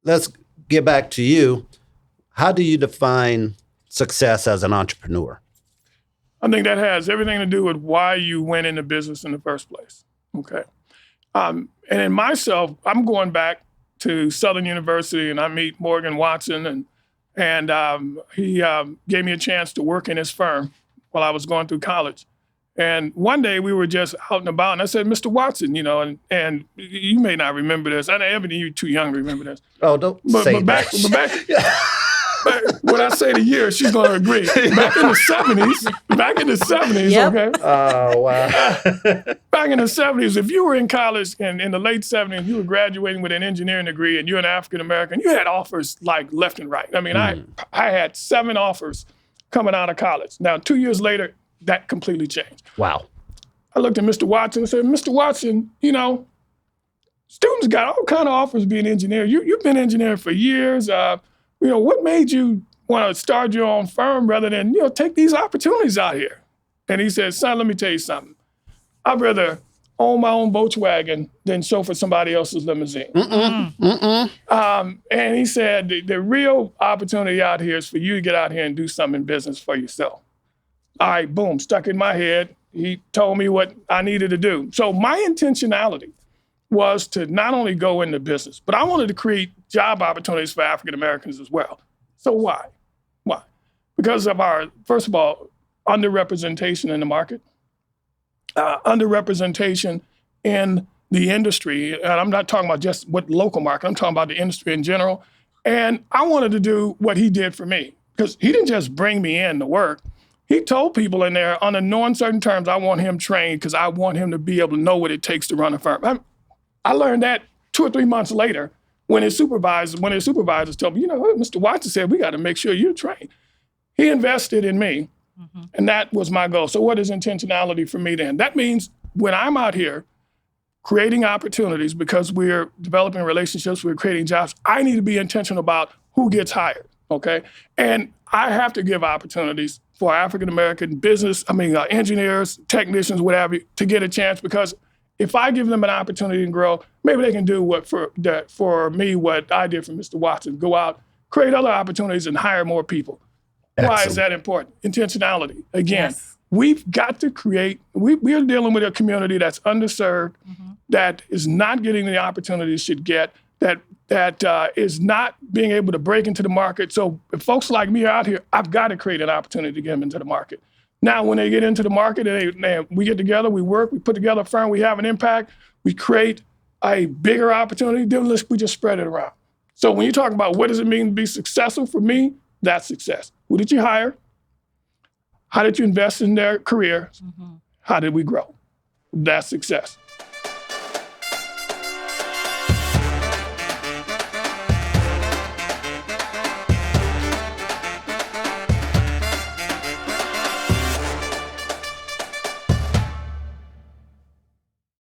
let's get back to you. How do you define success as an entrepreneur? I think that has everything to do with why you went into business in the first place. Okay. And in myself, I'm going back to Southern University, and I meet Morgan Watson, and he gave me a chance to work in his firm while I was going through college. And one day we were just out and about, and I said, Mr. Watson, and you may not remember this. I know, Ebony, you're too young to remember this. Oh, don't say that. But back, when I say the year, she's going to agree. Back in the 70s, Yep. okay? Oh, wow. Back in the 70s, if you were in college and in the late 70s, you were graduating with an engineering degree and you're an African-American, you had offers like left and right. I mean, I had 7 offers coming out of college. Now, 2 years later, that completely changed. Wow. I looked at Mr. Watson and said, Mr. Watson, students got all kind of offers being engineer. You've been engineering for years. What made you want to start your own firm rather than, take these opportunities out here? And he said, son, let me tell you something. I'd rather own my own Volkswagen than chauffeur somebody else's limousine. And he said, the real opportunity out here is for you to get out here and do something in business for yourself. All right, boom, stuck in my head. He told me what I needed to do. So my intentionality was to not only go into business, but I wanted to create job opportunities for African Americans as well. So why? Why? Because of our, first of all, underrepresentation in the market, underrepresentation in the industry. And I'm not talking about just what local market, I'm talking about the industry in general. And I wanted to do what he did for me, because he didn't just bring me in to work. He told people in there, under no uncertain terms, I want him trained because I want him to be able to know what it takes to run a firm. I learned that 2 or 3 months later when his supervisors told me, Mr. Watson said, we got to make sure you're trained. He invested in me, and that was my goal. So what is intentionality for me then? That means when I'm out here creating opportunities because we're developing relationships, we're creating jobs, I need to be intentional about who gets hired, okay? And I have to give opportunities for African-American engineers, technicians, whatever, to get a chance, because if I give them an opportunity to grow, maybe they can do for me what I did for Mr. Watson, go out, create other opportunities and hire more people. Excellent. Why is that important? Intentionality. Again, we've got to create, we're dealing with a community that's underserved, that is not getting the opportunities it should get, that is not being able to break into the market. So if folks like me are out here, I've got to create an opportunity to get them into the market. Now, when they get into the market, we get together, we work, we put together a firm, we have an impact, we create a bigger opportunity, then we just spread it around. So when you talk about what does it mean to be successful, for me, that's success. Who did you hire? How did you invest in their career? How did we grow? That's success.